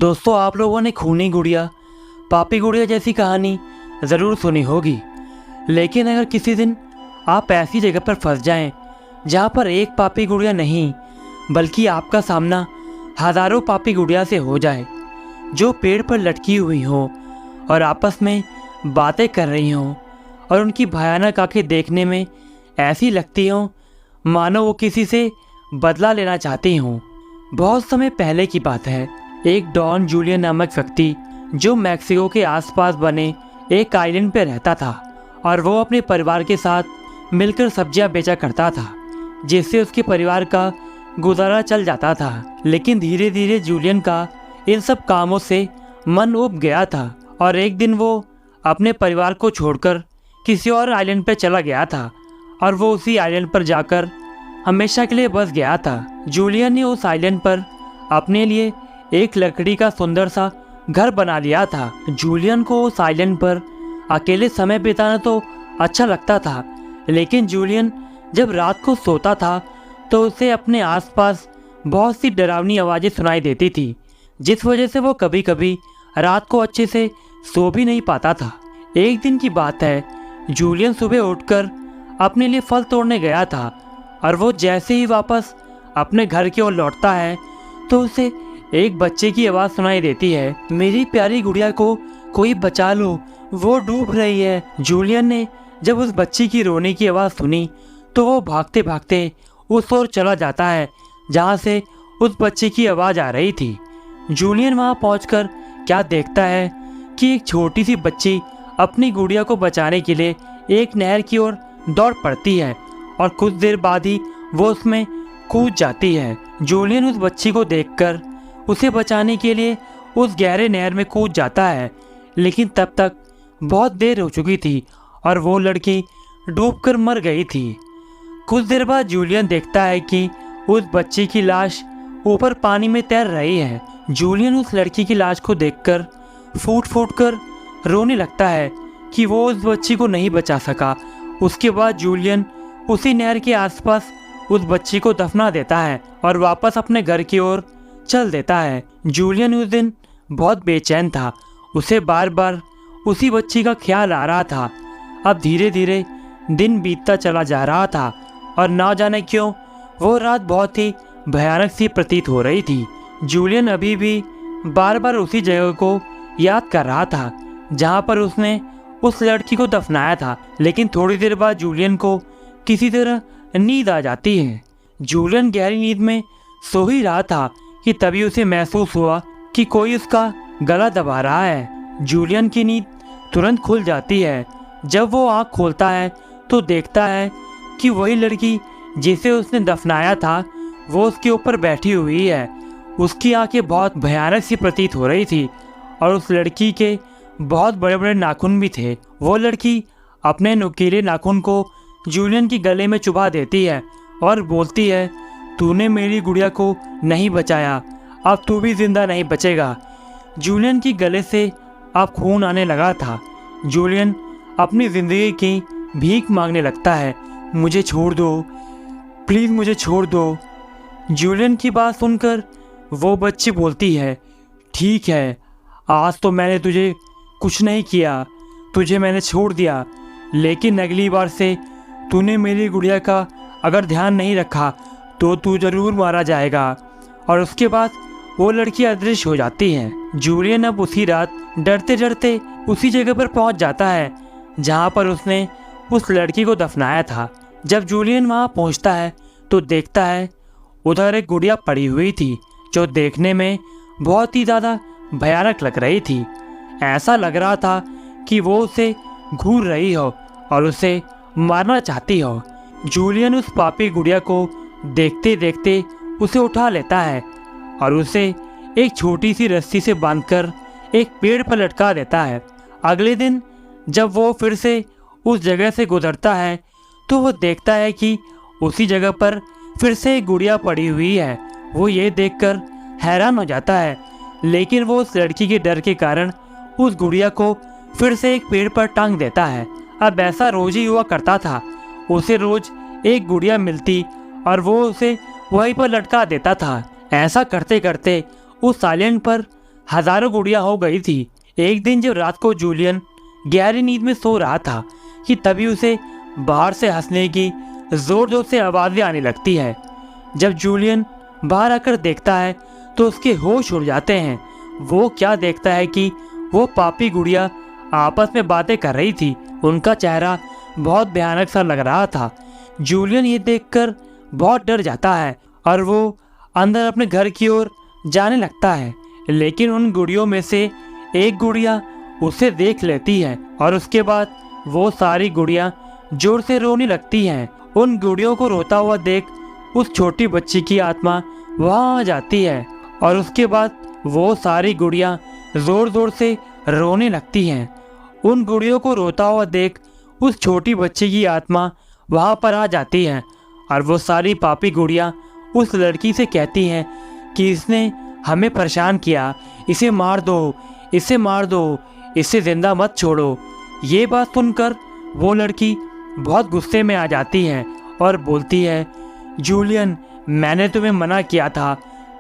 दोस्तों, आप लोगों ने खूनी गुड़िया, पापी गुड़िया जैसी कहानी ज़रूर सुनी होगी। लेकिन अगर किसी दिन आप ऐसी जगह पर फंस जाएं जहां पर एक पापी गुड़िया नहीं बल्कि आपका सामना हज़ारों पापी गुड़िया से हो जाए, जो पेड़ पर लटकी हुई हो और आपस में बातें कर रही हों और उनकी भयानक आंखें देखने में ऐसी लगती हों मानो वो किसी से बदला लेना चाहती हों। बहुत समय पहले की बात है। एक डॉन जूलियन नामक व्यक्ति जो मैक्सिको के आसपास बने एक आइलैंड पर रहता था और वो अपने परिवार के साथ मिलकर सब्जियां बेचा करता था, जिससे उसके परिवार का गुजारा चल जाता था। लेकिन धीरे धीरे जूलियन का इन सब कामों से मन उब गया था और एक दिन वो अपने परिवार को छोड़कर किसी और आइलैंड पर चला गया था और वो उसी आइलैंड पर जाकर हमेशा के लिए बस गया था। जूलियन ने उस आइलैंड पर अपने लिए एक लकड़ी का सुंदर सा घर बना लिया था। जूलियन को उस आइलैंड पर अकेले समय बिताना तो अच्छा लगता था, लेकिन जूलियन जब रात को सोता था तो उसे अपने आसपास बहुत सी डरावनी आवाज़ें सुनाई देती थी, जिस वजह से वो कभी कभी रात को अच्छे से सो भी नहीं पाता था। एक दिन की बात है, जूलियन सुबह उठकर अपने लिए फल तोड़ने गया था और वो जैसे ही वापस अपने घर की ओर लौटता है तो उसे एक बच्चे की आवाज़ सुनाई देती है, मेरी प्यारी गुड़िया को कोई बचा लो, वो डूब रही है। जूलियन ने जब उस बच्ची की रोने की आवाज़ सुनी तो वो भागते भागते उस ओर चला जाता है जहाँ से उस बच्चे की आवाज़ आ रही थी। जूलियन वहाँ पहुंचकर क्या देखता है कि एक छोटी सी बच्ची अपनी गुड़िया को बचाने के लिए एक नहर की ओर दौड़ पड़ती है और कुछ देर बाद ही वो उसमें कूद जाती है। जूलियन उस बच्ची को देखकर उसे बचाने के लिए उस गहरे नहर में कूद जाता है, लेकिन तब तक बहुत देर हो चुकी थी और वो लड़की डूबकर मर गई थी। कुछ देर बाद जूलियन देखता है कि उस बच्ची की लाश ऊपर पानी में तैर रही है। जूलियन उस लड़की की लाश को देखकर फूट फूट कर रोने लगता है कि वो उस बच्ची को नहीं बचा सका। उसके बाद जूलियन उसी नहर के आसपास उस बच्ची को दफना देता है और वापस अपने घर की ओर चल देता है। जूलियन उस दिन बहुत बेचैन था, उसे बार बार उसी बच्ची का ख्याल आ रहा था। अब धीरे धीरे दिन बीतता चला जा रहा था और ना जाने क्यों वो रात बहुत ही भयानक सी प्रतीत हो रही थी। जूलियन अभी भी बार बार उसी जगह को याद कर रहा था जहाँ पर उसने उस लड़की को दफनाया था, लेकिन थोड़ी देर बाद जूलियन को किसी तरह नींद आ जाती है। जूलियन गहरी नींद में सो ही रहा था कि तभी उसे महसूस हुआ कि कोई उसका गला दबा रहा है। जूलियन की नींद तुरंत खुल जाती है। जब वो आँख खोलता है तो देखता है कि वही लड़की जिसे उसने दफनाया था वो उसके ऊपर बैठी हुई है। उसकी आंखें बहुत भयानक सी प्रतीत हो रही थी और उस लड़की के बहुत बड़े बड़े नाखून भी थे। वो लड़की अपने नुकीले नाखून को जूलियन की गले में चुभा देती है और बोलती है, तूने मेरी गुड़िया को नहीं बचाया, अब तू भी जिंदा नहीं बचेगा। जूलियन की गले से अब खून आने लगा था। जूलियन अपनी ज़िंदगी की भीख मांगने लगता है, मुझे छोड़ दो, प्लीज़ मुझे छोड़ दो। जूलियन की बात सुनकर वो बच्ची बोलती है, ठीक है, आज तो मैंने तुझे कुछ नहीं किया, तुझे मैंने छोड़ दिया, लेकिन अगली बार से तूने मेरी गुड़िया का अगर ध्यान नहीं रखा तो तू ज़रूर मारा जाएगा। और उसके बाद वो लड़की अदृश्य हो जाती है। जूलियन अब उसी रात डरते डरते उसी जगह पर पहुंच जाता है जहां पर उसने उस लड़की को दफनाया था। जब जूलियन वहां पहुंचता है तो देखता है उधर एक गुड़िया पड़ी हुई थी जो देखने में बहुत ही ज़्यादा भयानक लग रही थी। ऐसा लग रहा था कि वो उसे घूर रही हो और उसे मारना चाहती हो। जूलियन उस पापी गुड़िया को देखते देखते उसे उठा लेता है और उसे एक छोटी सी रस्सी से बांधकर एक पेड़ पर लटका देता है। अगले दिन जब वो फिर से उस जगह से गुजरता है तो वो देखता है कि उसी जगह पर फिर से एक गुड़िया पड़ी हुई है। वो ये देखकर हैरान हो जाता है, लेकिन वो उस लड़की के डर के कारण उस गुड़िया को फिर से एक पेड़ पर टांग देता है। अब ऐसा रोज ही हुआ करता था, उसे रोज एक गुड़िया मिलती और वो उसे वहीं पर लटका देता था। ऐसा करते करते उस आइलैंड पर हजारों गुड़िया हो गई थी। एक दिन जब रात को जूलियन गहरी नींद में सो रहा था कि तभी उसे बाहर से हंसने की जोर जोर से आवाज़ें आने लगती है। जब जूलियन बाहर आकर देखता है तो उसके होश उड़ जाते हैं। वो क्या देखता है कि वो पापी गुड़िया आपस में बातें कर रही थी। उनका चेहरा बहुत भयानक सा लग रहा था। जूलियन ये देखकर बहुत डर जाता है और वो अंदर अपने घर की ओर जाने लगता है, लेकिन उन गुड़ियों में से एक गुड़िया उसे देख लेती है और उसके बाद वो सारी गुड़िया जोर से रोने लगती हैं। उन गुड़ियों को रोता हुआ देख उस छोटी बच्ची की आत्मा वहाँ आ जाती है और उसके बाद वो सारी गुड़िया जोर जोर से रोने लगती हैं। उन गुड़ियों को रोता हुआ देख उस छोटी बच्ची की आत्मा वहाँ पर आ जाती है और वो सारी पापी गुड़िया उस लड़की से कहती हैं कि इसने हमें परेशान किया, इसे मार दो, इसे मार दो, इसे जिंदा मत छोड़ो। ये बात सुनकर वो लड़की बहुत गुस्से में आ जाती है और बोलती है, जूलियन, मैंने तुम्हें मना किया था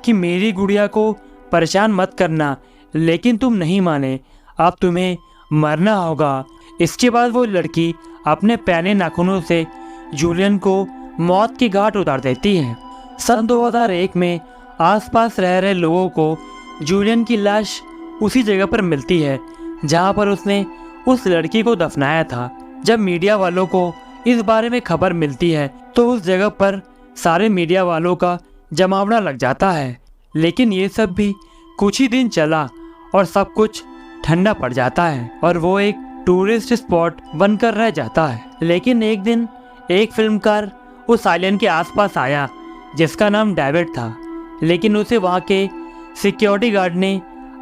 कि मेरी गुड़िया को परेशान मत करना, लेकिन तुम नहीं माने। अब तुम्हें मरना होगा। इसके बाद वो लड़की अपने पैने नाखूनों से जूलियन को मौत की घाट उतार देती है। सन 2001 में आसपास रह रहे लोगों को जूलियन की लाश उसी जगह पर मिलती है जहां पर उसने उस लड़की को दफनाया था। जब मीडिया वालों को इस बारे में खबर मिलती है तो उस जगह पर सारे मीडिया वालों का जमावड़ा लग जाता है, लेकिन ये सब भी कुछ ही दिन चला और सब कुछ ठंडा पड़ जाता है और वो एक टूरिस्ट स्पॉट बनकर रह जाता है। लेकिन एक दिन एक फिल्मकार उस आइलैंड के आसपास आया जिसका नाम डेविड था, लेकिन उसे वहाँ के सिक्योरिटी गार्ड ने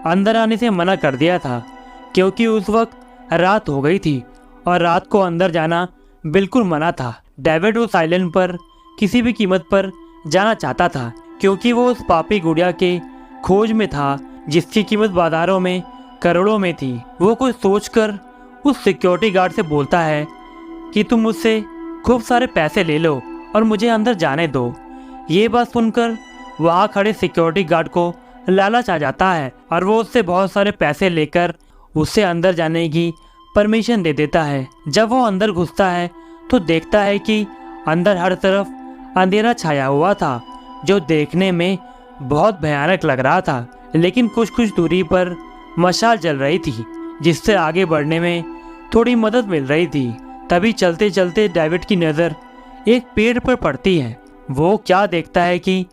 अंदर आने से मना कर दिया था क्योंकि उस वक्त रात हो गई थी और रात को अंदर जाना बिल्कुल मना था। डेविड उस आइलैंड पर किसी भी कीमत पर जाना चाहता था क्योंकि वो उस पापी गुड़िया के खोज में था जिसकी कीमत बाजारों में करोड़ों में थी। वो कुछ सोचकर उस सिक्योरिटी गार्ड से बोलता है कि तुम मुझसे खूब सारे पैसे ले लो और मुझे अंदर जाने दो। ये बात सुनकर वहाँ खड़े सिक्योरिटी गार्ड को लालच आ जाता है और वो उससे बहुत सारे पैसे लेकर उससे अंदर जाने की परमिशन दे देता है। जब वो अंदर घुसता है तो देखता है कि अंदर हर तरफ अंधेरा छाया हुआ था जो देखने में बहुत भयानक लग रहा था, लेकिन कुछ कुछ दूरी पर मशाल जल रही थी जिससे आगे बढ़ने में थोड़ी मदद मिल रही थी। तभी चलते चलते डेविड की नज़र एक पेड़ पर पड़ती है। वो क्या देखता है कि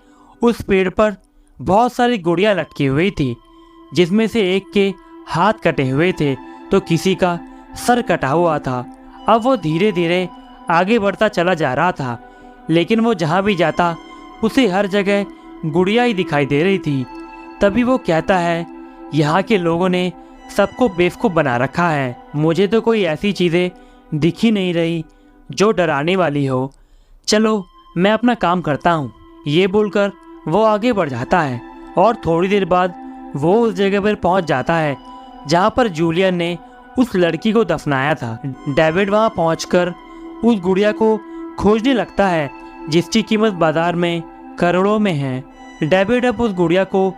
उस पेड़ पर बहुत सारी गुड़िया लटकी हुई थी जिसमें से एक के हाथ कटे हुए थे तो किसी का सर कटा हुआ था। अब वो धीरे धीरे आगे बढ़ता चला जा रहा था, लेकिन वो जहाँ भी जाता उसे हर जगह गुड़िया ही दिखाई दे रही थी। तभी वो कहता है, यहाँ के लोगों ने सबको बेवकूफ़ बना रखा है, मुझे तो कोई ऐसी चीज़ें दिख ही नहीं रही जो डराने वाली हो। चलो मैं अपना काम करता हूँ। ये बोलकर वो आगे बढ़ जाता है और थोड़ी देर बाद वो उस जगह पर पहुँच जाता है जहाँ पर जूलियन ने उस लड़की को दफनाया था। डेविड वहाँ पहुँचकर उस गुड़िया को खोजने लगता है जिसकी कीमत बाजार में करोड़ों में है। डेविड अब उस गुड़िया को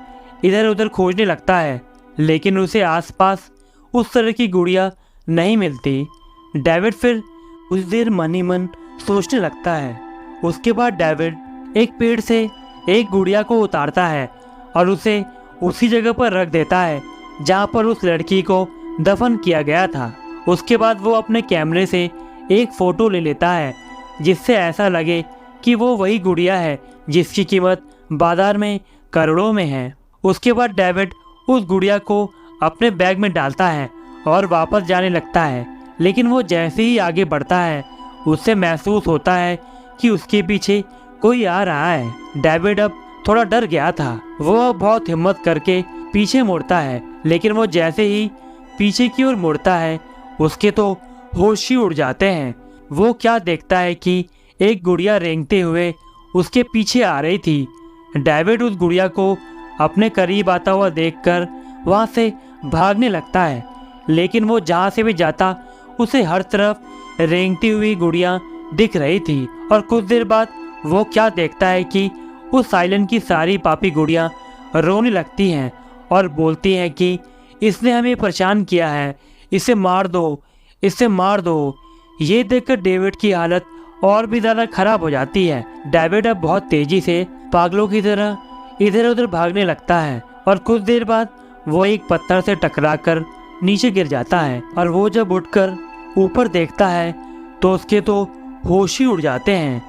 इधर उधर खोजने लगता है, लेकिन उसे आसपास उस तरह की गुड़िया नहीं मिलती। डेविड फिर कुछ देर मन ही मन सोचने लगता है। उसके बाद डेविड एक पेड़ से एक गुड़िया को उतारता है और उसे उसी जगह पर रख देता है जहाँ पर उस लड़की को दफन किया गया था। उसके बाद वो अपने कैमरे से एक फ़ोटो ले लेता है जिससे ऐसा लगे कि वो वही गुड़िया है जिसकी कीमत बाजार में करोड़ों में है। उसके बाद डेविड उस गुड़िया को अपने बैग में डालता है और वापस जाने लगता है, लेकिन वो जैसे ही आगे बढ़ता है उससे महसूस होता है कि उसके पीछे कोई आ रहा है। डेविड अब थोड़ा डर गया था। वो अब बहुत हिम्मत करके पीछे मुड़ता है, लेकिन वो जैसे ही पीछे की ओर मुड़ता है उसके तो होश ही उड़ जाते हैं। वो क्या देखता है कि एक गुड़िया रेंगते हुए उसके पीछे आ रही थी। डेविड उस गुड़िया को अपने करीब आता हुआ देखकर वहाँ से भागने लगता है, लेकिन वो जहाँ से भी जाता उसे हर तरफ रेंगती हुई गुड़िया दिख रही थी। और कुछ देर बाद वो क्या देखता है कि उस आइलैंड की सारी पापी गुड़िया रोने लगती हैं और बोलती है कि इसने हमें परेशान किया है, इसे मार दो, इसे मार दो। ये देखकर डेविड की हालत और भी ज़्यादा खराब हो जाती है। डेविड अब बहुत तेज़ी से पागलों की तरह इधर उधर भागने लगता है और कुछ देर बाद वो एक पत्थर से टकराकर नीचे गिर जाता है। और वो जब उठकर ऊपर देखता है तो उसके तो होश ही उड़ जाते हैं।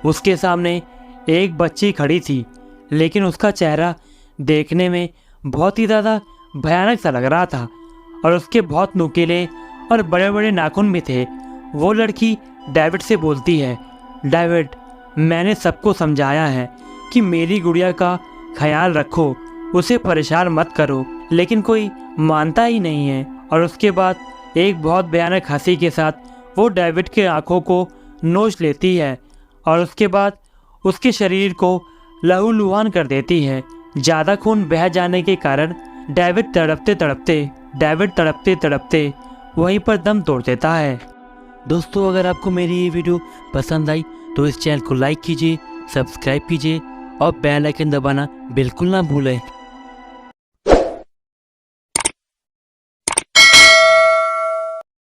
उसके सामने एक बच्ची खड़ी थी, लेकिन उसका चेहरा देखने में बहुत ही ज़्यादा भयानक सा लग रहा था और उसके बहुत नुकीले और बड़े बड़े नाखून भी थे। वो लड़की डेविड से बोलती है, डेविड, मैंने सबको समझाया है कि मेरी गुड़िया का ख्याल रखो, उसे परेशान मत करो, लेकिन कोई मानता ही नहीं है। और उसके बाद एक बहुत भयानक हंसी के साथ वो डेविड के आँखों को नोच लेती है और उसके बाद उसके शरीर को लहूलुहान कर देती है। ज़्यादा खून बह जाने के कारण डेविड तड़पते तड़पते वहीं पर दम तोड़ देता है। दोस्तों, अगर आपको मेरी ये वीडियो पसंद आई तो इस चैनल को लाइक कीजिए, सब्सक्राइब कीजिए और बेल आइकन दबाना बिल्कुल ना भूलें।